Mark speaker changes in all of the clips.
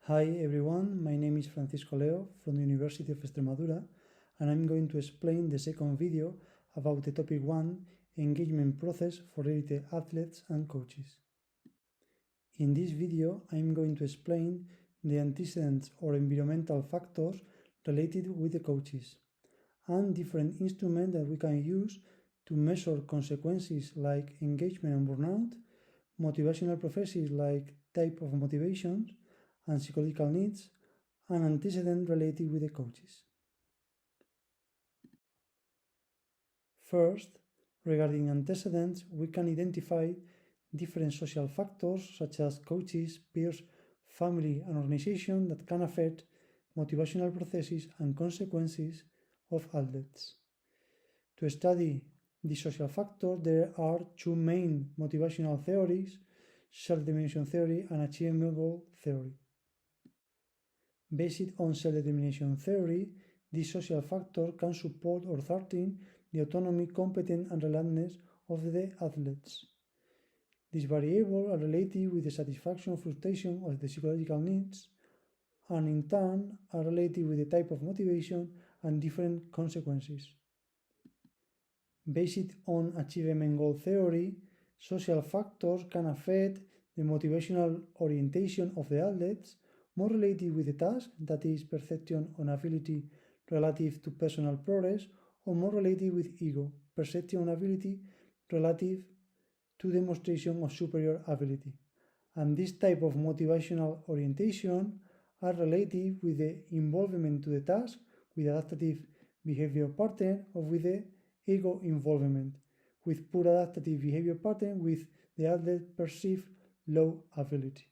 Speaker 1: Hi everyone, my name is Francisco Leo from the University of Extremadura, and I'm going to explain the second video about the topic 1, engagement process for elite athletes and coaches. In this video, I'm going to explain the antecedents or environmental factors related with the coaches and different instruments that we can use to measure consequences like engagement and burnout, motivational processes like type of motivations, and psychological needs, and antecedents related with the coaches. First, regarding antecedents, we can identify different social factors such as coaches, peers, family, and organization that can affect motivational processes and consequences of athletes. To study the social factors, there are two main motivational theories: self-determination theory and achievement goal theory. Based on self-determination theory, this social factor can support or threaten the autonomy, competence, and relentlessness of the athletes. These variables are related with the satisfaction or frustration of the psychological needs, and in turn are related with the type of motivation and different consequences. Based on achievement goal theory, social factors can affect the motivational orientation of the athletes, more related with the task, that is, perception on ability relative to personal progress, or more related with ego, perception on ability relative to demonstration of superior ability. And this type of motivational orientation are related with the involvement to the task with adaptive behavior pattern or with the ego involvement, with poor adaptive behavior pattern with the athlete perceived low ability.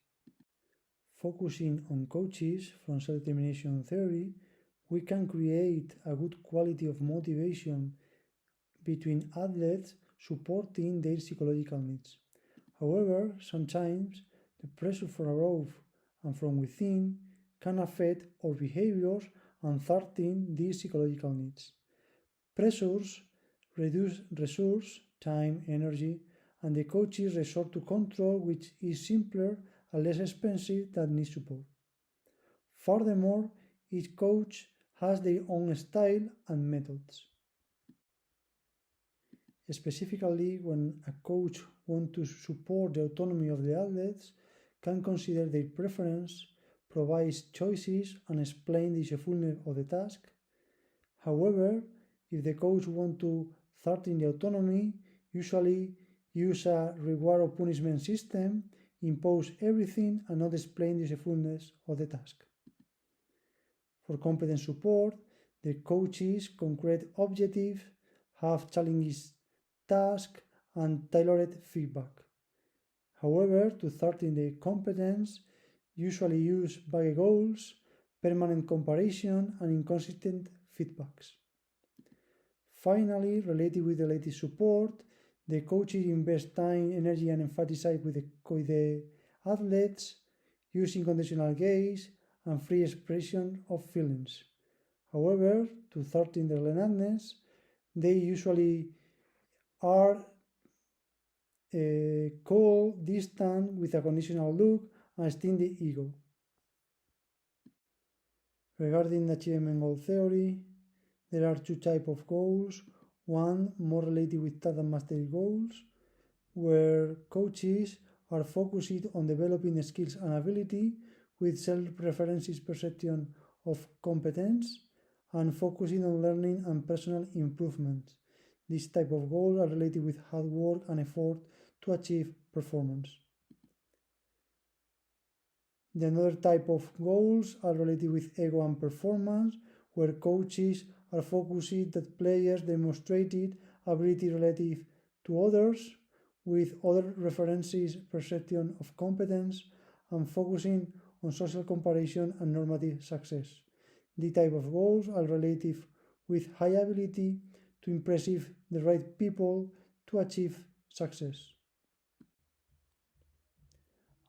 Speaker 1: Focusing on coaches from self-determination theory, we can create a good quality of motivation between athletes supporting their psychological needs. However, sometimes the pressure from above and from within can affect our behaviors and threaten these psychological needs. Pressures reduce resource, time, energy, and the coaches resort to control, which is simpler and less expensive than need support. Furthermore, each coach has their own style and methods. Specifically, when a coach wants to support the autonomy of the athletes, can consider their preference, provides choices, and explain the usefulness of the task. However, if the coach wants to threaten the autonomy, usually use a reward or punishment system, impose everything, and not explain the usefulness of the task. For competence support, the coaches concrete objectives, have challenging tasks, and tailored feedback. However, to threaten the competence, usually use vague goals, permanent comparison, and inconsistent feedbacks. Finally, related with related support, the coaches invest time, energy, and emphasize with the athletes using conditional gaze and free expression of feelings. However, to threaten their relentlessness, they usually are cold, distant, with a conditional look, and sting the ego. Regarding the achievement goal theory, there are two types of goals. One more related with task and mastery goals, where coaches are focused on developing skills and ability with self-preferences, perception of competence, and focusing on learning and personal improvement. This type of goals are related with hard work and effort to achieve performance. The another type of goals are related with ego and performance, where coaches are focused that players demonstrated ability relative to others, with other references, perception of competence, and focusing on social comparison and normative success. The type of goals are related with high ability to impress the right people to achieve success.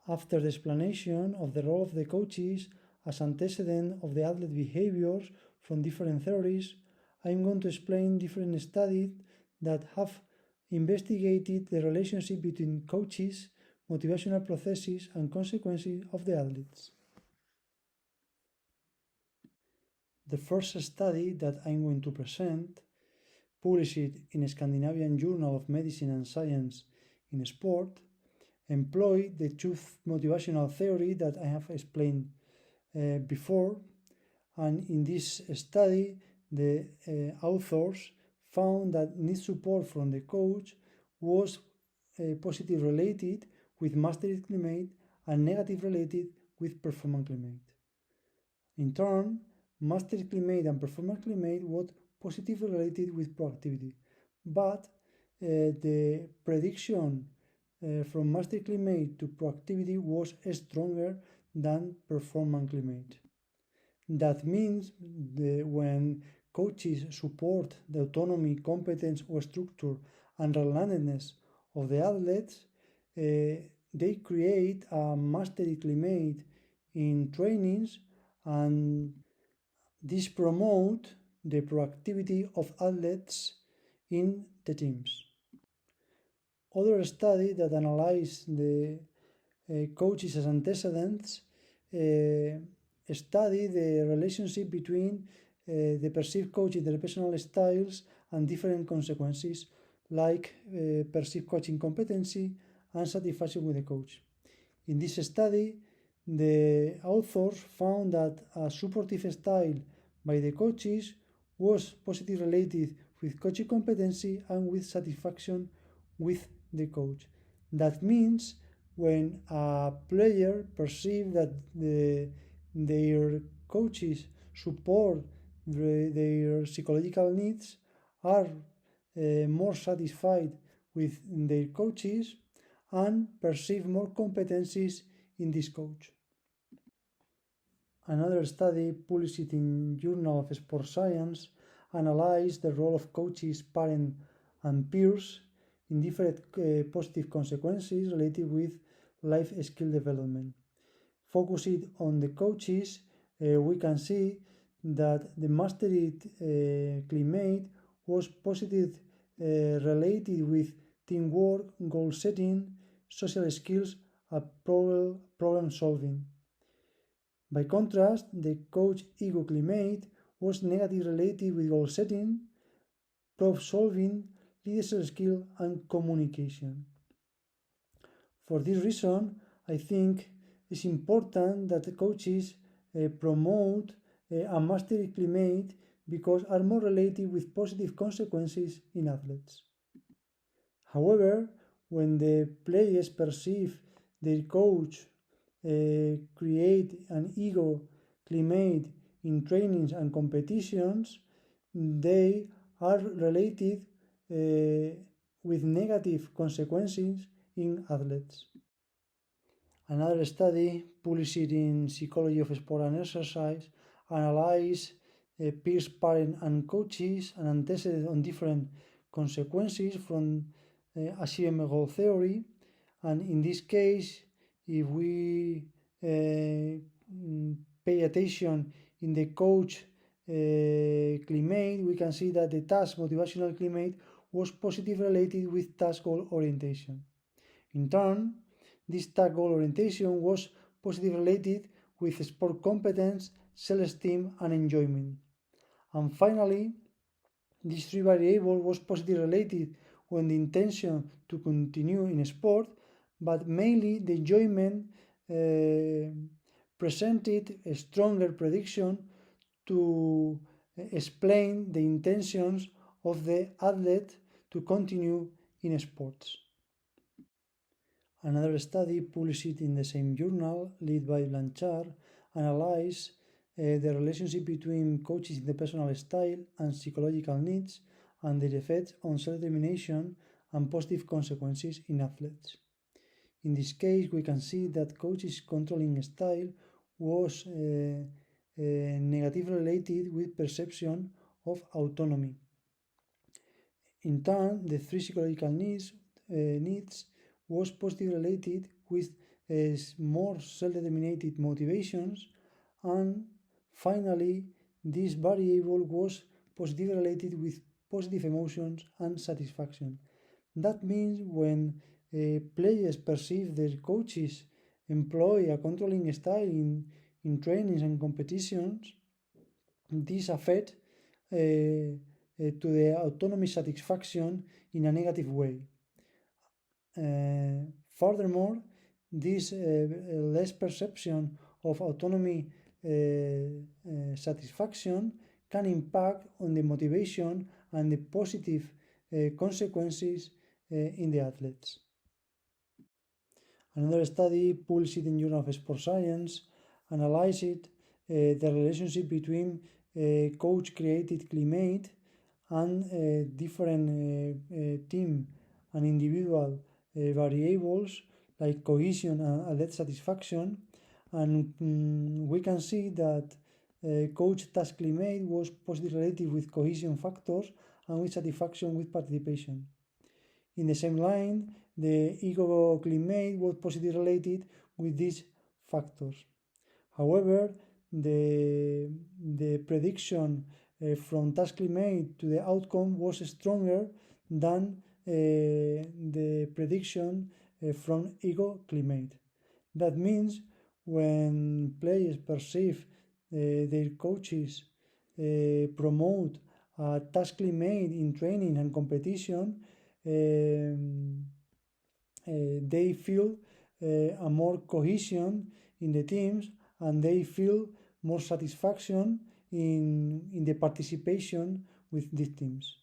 Speaker 1: After the explanation of the role of the coaches as antecedent of the athlete behaviors from different theories, I'm going to explain different studies that have investigated the relationship between coaches, motivational processes, and consequences of the athletes. The first study that I'm going to present, published in a Scandinavian Journal of Medicine and Science in Sport, employed the two motivational theory that I have explained before, and in this study the authors found that need support from the coach was positive related with mastery climate and negative related with performance climate. In turn, mastery climate and performance climate were positively related with proactivity, but the prediction from mastery climate to proactivity was stronger than performance climate. That means when coaches support the autonomy, competence, or structure and relentlessness of the athletes, they create a mastery climate in trainings, and this promote the proactivity of athletes in the teams. Other study that analyze the coaches as antecedents study the relationship between the perceived coach interpersonal styles and different consequences like perceived coaching competency and satisfaction with the coach. In this study, the authors found that a supportive style by the coaches was positively related with coaching competency and with satisfaction with the coach. That means when a player perceives that their coaches support their psychological needs, are more satisfied with their coaches and perceive more competencies in this coach. Another study published in Journal of Sport Science analyzed the role of coaches, parents, and peers in different positive consequences related with life skill development. Focusing on the coaches, we can see that the mastery climate was positive related with teamwork, goal setting, social skills, and problem solving. By contrast, the coach ego climate was negatively related with goal setting, problem solving, leadership skill, and communication. For this reason, I think it's important that the coaches promote a mastery climate because are more related with positive consequences in athletes. However, when the players perceive their coach create an ego climate in trainings and competitions, they are related with negative consequences in athletes. Another study published in Psychology of Sport and Exercise analyzed peers, parents, and coaches and antecedents on different consequences from achievement goal theory. And in this case, if we pay attention in the coach climate, we can see that the task motivational climate was positively related with task goal orientation. In turn, this task goal orientation was positively related with sport competence, self-esteem, and enjoyment. And finally, this three variable was positively related when the intention to continue in sport, but mainly the enjoyment presented a stronger prediction to explain the intentions of the athlete to continue in sports. Another study published in the same journal, led by Blanchard, analyzed the relationship between coaches' interpersonal style and psychological needs and their effects on self-determination and positive consequences in athletes. In this case, we can see that coaches' controlling style was negatively related with perception of autonomy. In turn, the three psychological needs was positively related with more self-determined motivations, and finally, this variable was positively related with positive emotions and satisfaction. That means when players perceive their coaches employ a controlling style in trainings and competitions, this affect to the autonomy satisfaction in a negative way. Furthermore, this less perception of autonomy satisfaction can impact on the motivation and the positive consequences in the athletes. Another study, published in Journal of Sports Science, analyzed the relationship between coach-created climate and different team and individual variables like cohesion and athlete satisfaction, and we can see that coach task climate was positively related with cohesion factors and with satisfaction with participation. In the same line, the ego climate was positively related with these factors. However, the prediction from task climate to the outcome was stronger than the prediction from ego climate. That means when players perceive their coaches promote a task climate in training and competition, they feel a more cohesion in the teams, and they feel more satisfaction in the participation with these teams.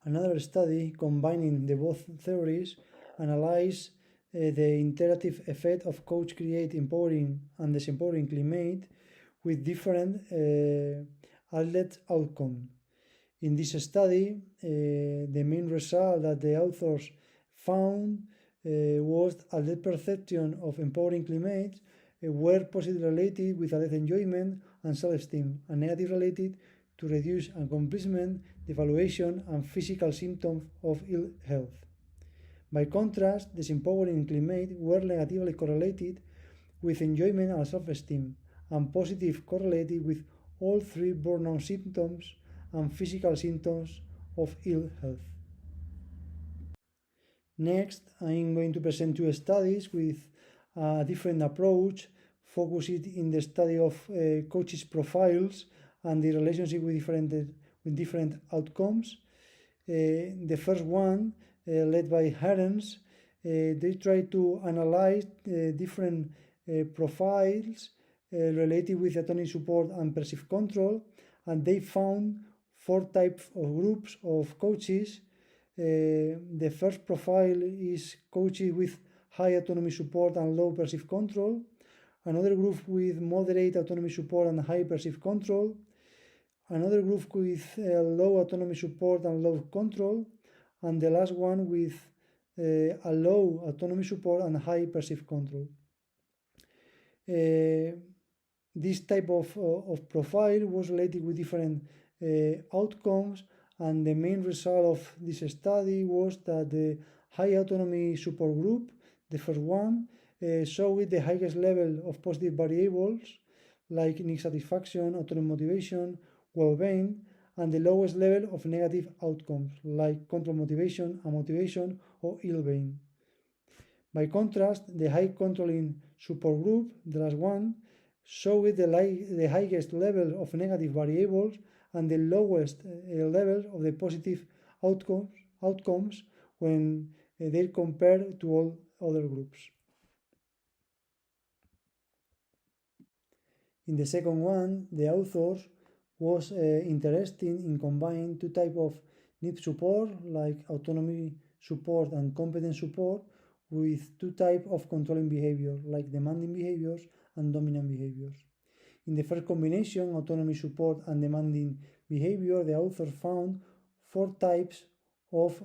Speaker 1: Another study combining the both theories analyzed the interactive effect of coach create empowering and disempowering climate with different athlete outcome. In this study, the main result that the authors found was athlete perception of empowering climate were positively related with athlete enjoyment and self-esteem, and negative related to reduce accomplishment, devaluation, and physical symptoms of ill health. By contrast, disempowering climate were negatively correlated with enjoyment and self-esteem, and positive correlated with all three burnout symptoms and physical symptoms of ill health. Next, I'm going to present two studies with a different approach, focused in the study of coaches' profiles and the relationship with different outcomes. The first one, led by Herens, they try to analyze different profiles related with autonomy support and perceived control, and they found four types of groups of coaches. The first profile is coaches with high autonomy support and low perceived control. Another group with moderate autonomy support and high perceived control. Another group with low autonomy support and low control. And the last one with a low autonomy support and high perceived control. This type of profile was related with different outcomes, and the main result of this study was that the high autonomy support group, the first one, showed the highest level of positive variables like need satisfaction, autonomy motivation, well-being, and the lowest level of negative outcomes like control motivation, amotivation, or ill-being. By contrast, the high controlling support group, the last one, showed the highest level of negative variables and the lowest level of the positive outcomes when they compared to all other groups. In the second one, the authors was interested in combining two types of need support, like autonomy support and competence support, with two types of controlling behavior, like demanding behaviors and dominant behaviors. In the first combination, autonomy support and demanding behavior, the author found four types of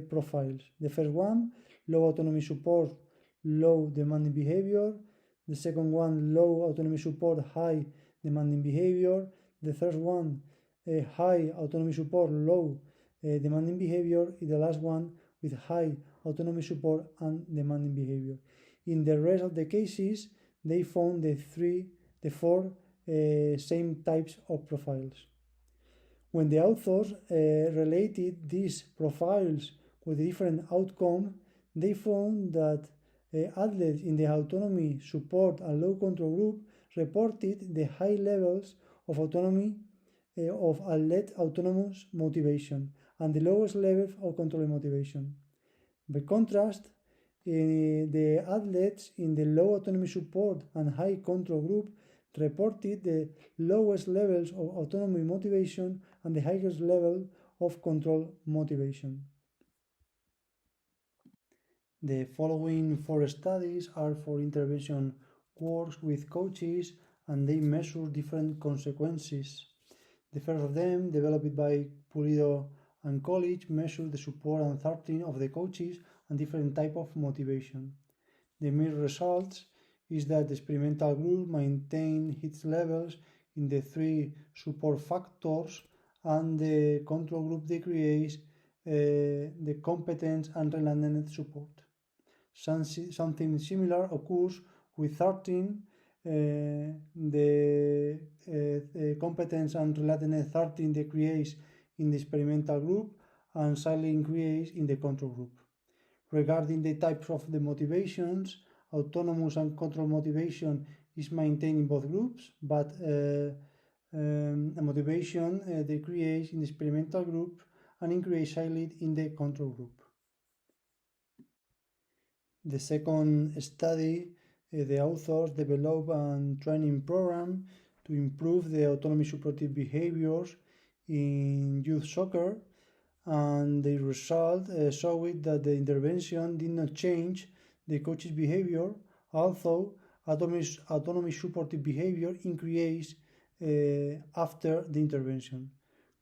Speaker 1: profiles. The first one, low autonomy support, low demanding behavior. The second one, low autonomy support, high demanding behavior. The third one, high autonomy support, low demanding behavior. The last one with high autonomy support and demanding behavior. In the rest of the cases, they found the four same types of profiles. When the authors related these profiles with different outcomes, they found that athletes in the autonomy support and low control group reported the high levels of autonomy of athlete autonomous motivation and the lowest levels of control motivation. By contrast, the athletes in the low autonomy support and high control group reported the lowest levels of autonomy motivation and the highest level of control motivation. The following four studies are for intervention works with coaches and they measure different consequences. The first of them, developed by Pulido and colleagues, measured the support and 13 of the coaches and different type of motivation. The main results is that the experimental group maintained its levels in the three support factors and the control group decreased the competence and relentless support. Something similar occurs with 13, the competence and relentless 13 decrease in the experimental group and slightly increase in the control group. Regarding the types of the motivations, autonomous and control motivation is maintained in both groups, but motivation decrease in the experimental group and increase slightly in the control group. The second study, the authors developed a training program to improve the autonomy supportive behaviors in youth soccer, and the result showed that the intervention did not change the coach's behavior, although autonomy supportive behavior increased after the intervention.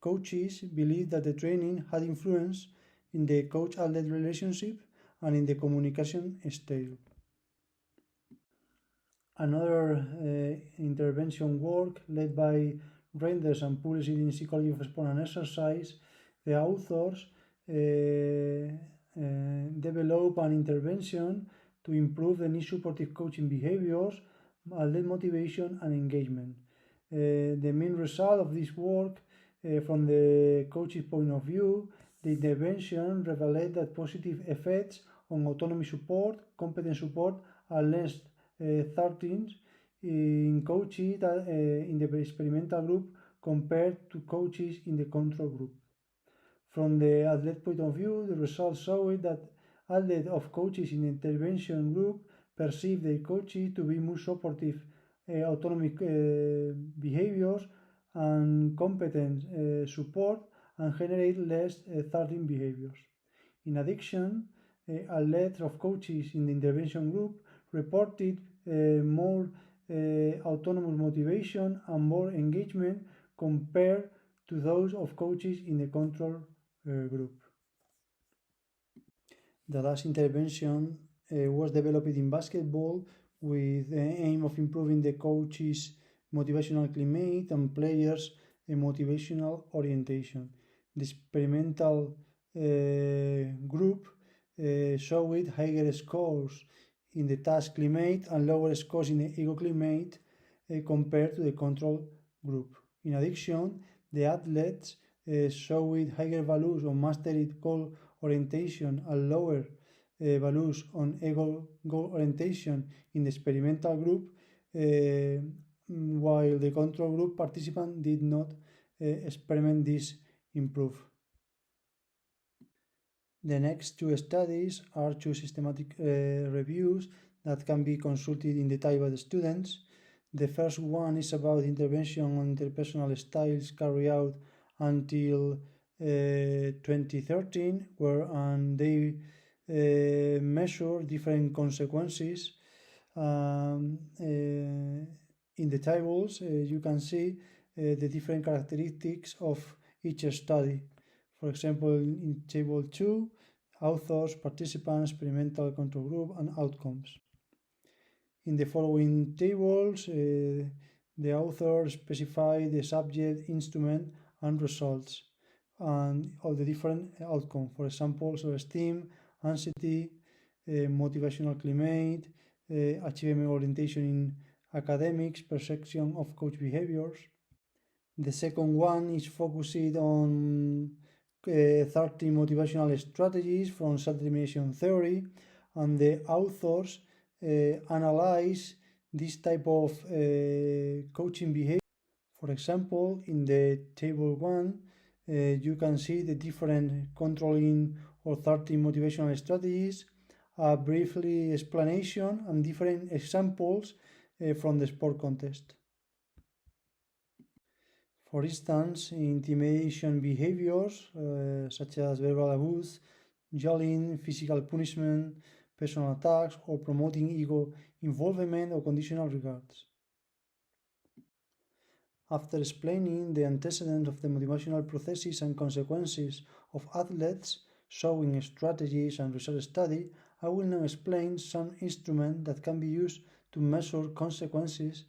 Speaker 1: Coaches believe that the training had influence in the coach-athlete relationship and in the communication style. Another intervention work led by Reinders and published in Psychology of Sport and Exercise, the authors develop an intervention to improve the knee supportive coaching behaviors, athlete motivation and engagement. The main result of this work from the coach's point of view, the intervention revealed that positive effects on autonomy support, competence support are less 13 in coaches in the experimental group compared to coaches in the control group. From the athlete point of view, the results showed that athletes of coaches in the intervention group perceive their coaches to be more supportive autonomic behaviors and competence support and generate less 13 behaviors. In addition, athletes of coaches in the intervention group reported more autonomous motivation and more engagement compared to those of coaches in the control group. The last intervention was developed in basketball with the aim of improving the coach's motivational climate and players' motivational orientation. The experimental group showed higher scores in the task climate and lower scores in the ego climate compared to the control group. In addition, the athletes showed higher values on mastery goal orientation and lower values on ego goal orientation in the experimental group, while the control group participant did not experiment this improve. The next two studies are two systematic reviews that can be consulted in detail by the students. The first one is about intervention on interpersonal styles carried out until 2013, where they measure different consequences. In the tables, you can see the different characteristics of each study. For example, in table 2, authors, participants, experimental control group, and outcomes. In the following tables, the authors specify the subject, instrument, and results, and all the different outcomes. For example, self-esteem, anxiety, motivational climate, achievement orientation in academics, perception of coach behaviors. The second one is focused on 30 motivational strategies from self-determination theory, and the authors analyze this type of coaching behavior. For example, in the table 1, you can see the different controlling or 30 motivational strategies, a briefly explanation, and different examples from the sport contest. For instance, intimidation behaviors such as verbal abuse, yelling, physical punishment, personal attacks, or promoting ego involvement or conditional regards. After explaining the antecedents of the motivational processes and consequences of athletes, showing strategies and research study, I will now explain some instruments that can be used to measure consequences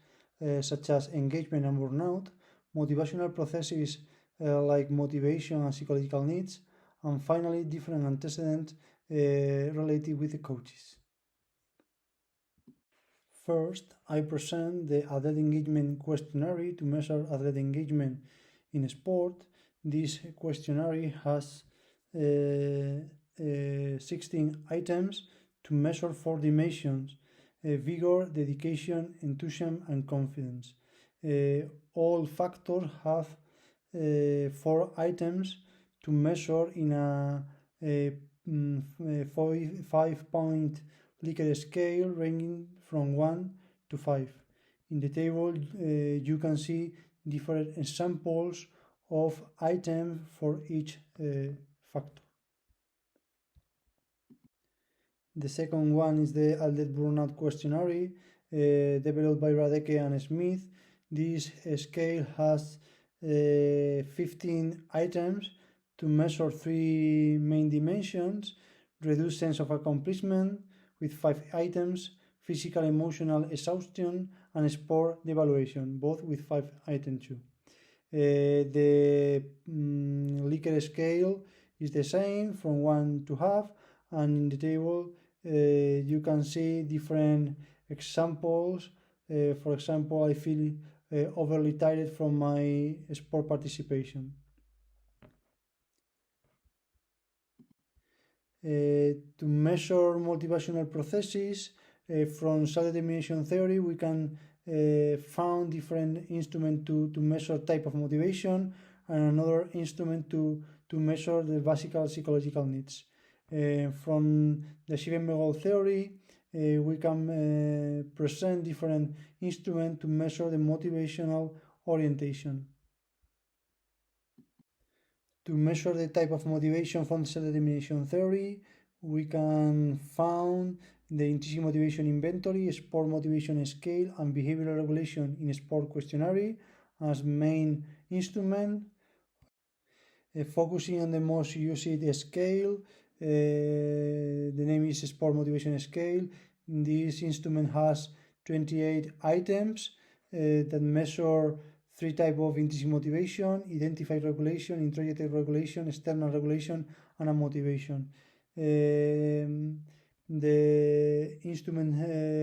Speaker 1: such as engagement and burnout, motivational processes like motivation and psychological needs, and finally different antecedents related with the coaches. First, I present the athlete engagement questionnaire to measure athlete engagement in sport. This questionnaire has 16 items to measure four dimensions: vigor, dedication, enthusiasm, and confidence. All factors have four items to measure in a 5-point Likert scale ranging from 1 to 5. In the table, you can see different examples of items for each factor. The second one is the athlete burnout questionnaire developed by Radeke and Smith. This scale has 15 items to measure three main dimensions: reduced sense of accomplishment with 5 items, physical emotional exhaustion, and sport devaluation, both with 5 items too. The Likert scale is the same from 1 to half, and in the table you can see different examples. For example, I feel overly tired from my sport participation. To measure motivational processes from self-determination theory, we can found different instruments to measure type of motivation, and another instrument to measure the basic psychological needs. From the achievement goal theory, we can present different instruments to measure the motivational orientation. To measure the type of motivation from self-determination theory, we can found the intrinsic motivation inventory, sport motivation scale, and behavioral regulation in sport questionnaire as main instrument. Focusing on the most used scale, the name is sport motivation scale. This instrument has 28 items that measure three types of intrinsic motivation: identified regulation, introspective regulation, external regulation, and a motivation. The instrument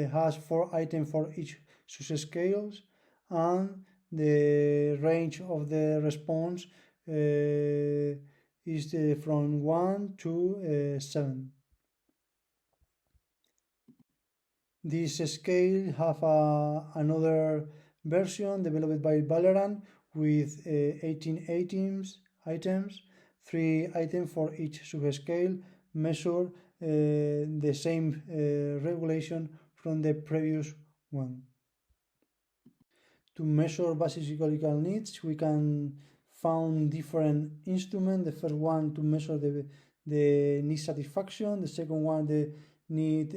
Speaker 1: has 4 items for each subscales, and the range of the response is from 1 to 7. This scale have another version developed by Valeran with 18 items, 3 items for each subscale, measure the same regulation from the previous one. To measure basic psychological needs, we can found different instruments. The first one to measure the need satisfaction, the second one the need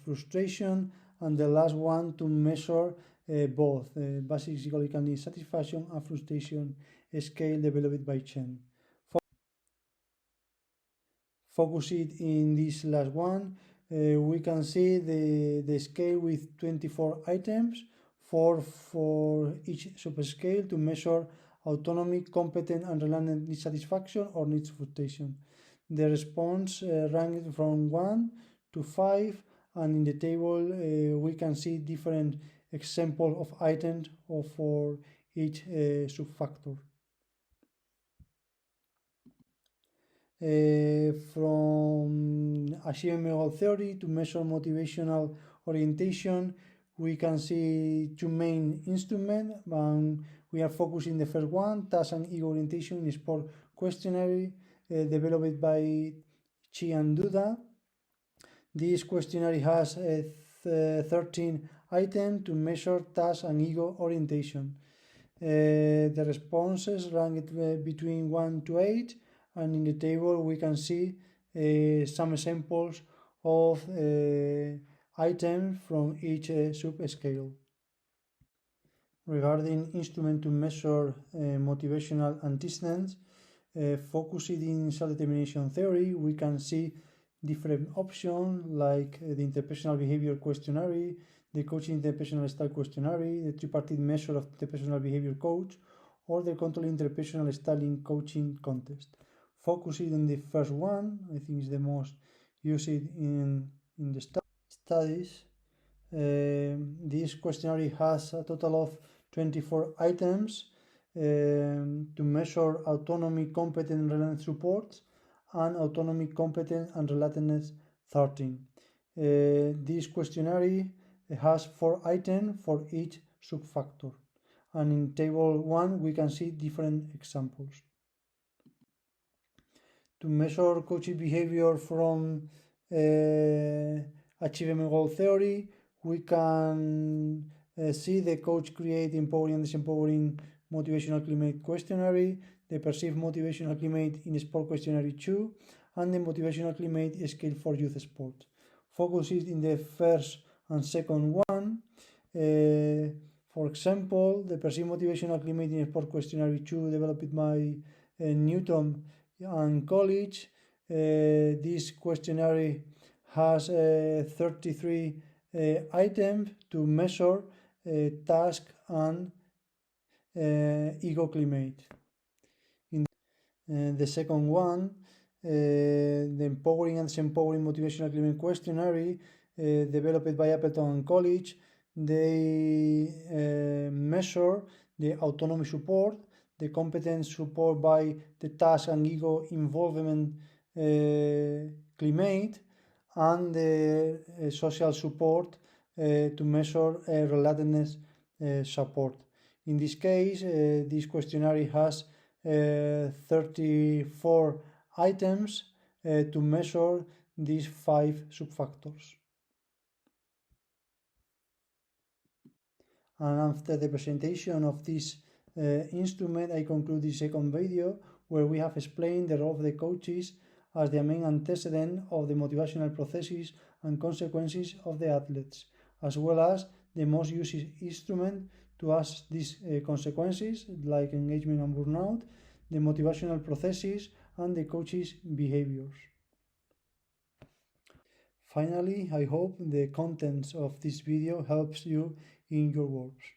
Speaker 1: frustration, and the last one to measure both basic psychological need satisfaction and frustration scale developed by Chen. Focus it in this last one, we can see the scale with 24 items, 4 for each subscale to measure autonomy, competent, and relentless need satisfaction or needs frustration. The response ranked from 1 to 5, and in the table we can see different examples of items for each subfactor. From achievement goal theory to measure motivational orientation, we can see two main instruments. We are focusing the first one, task and ego orientation in sport questionnaire, developed by Chi and Duda. This questionnaire has 13 items to measure task and ego orientation. The responses ranked between 1 to 8, and in the table we can see some examples of items from each subscale. Regarding instrument to measure motivational antecedents, focusing in self-determination theory, we can see different options like the interpersonal behavior questionnaire, the coaching interpersonal style questionnaire, the tripartite measure of interpersonal behavior coach, or the control interpersonal styling coaching contest. Focusing on the first one, I think is the most used in the studies. This questionnaire has a total of 24 items to measure autonomy, competence, and related support, and autonomy, competence, and relatedness 13. This questionnaire has 4 items for each subfactor, and in table 1 we can see different examples. To measure coaching behavior from achievement goal theory, we can see the coach create empowering and disempowering motivational climate questionnaire, the perceived motivational climate in sport questionnaire 2, and the motivational climate scale for youth sport. Focuses in the first and second one. For example, the perceived motivational climate in sport questionnaire 2 developed by Newton and college. This questionnaire has 33 items to measure task and ego climate. In the second one, the empowering and disempowering motivational climate questionnaire developed by Appleton and college, they measure the autonomy support, the competence support by the task and ego involvement climate, and the social support to measure relatedness support. In this case, this questionnaire has 34 items to measure these 5 subfactors. And after the presentation of this instrument, I conclude the second video where we have explained the role of the coaches as the main antecedent of the motivational processes and consequences of the athletes, as well as the most used instrument to assess these consequences like engagement and burnout, the motivational processes, and the coaches' behaviors. Finally, I hope the contents of this video helps you in your works.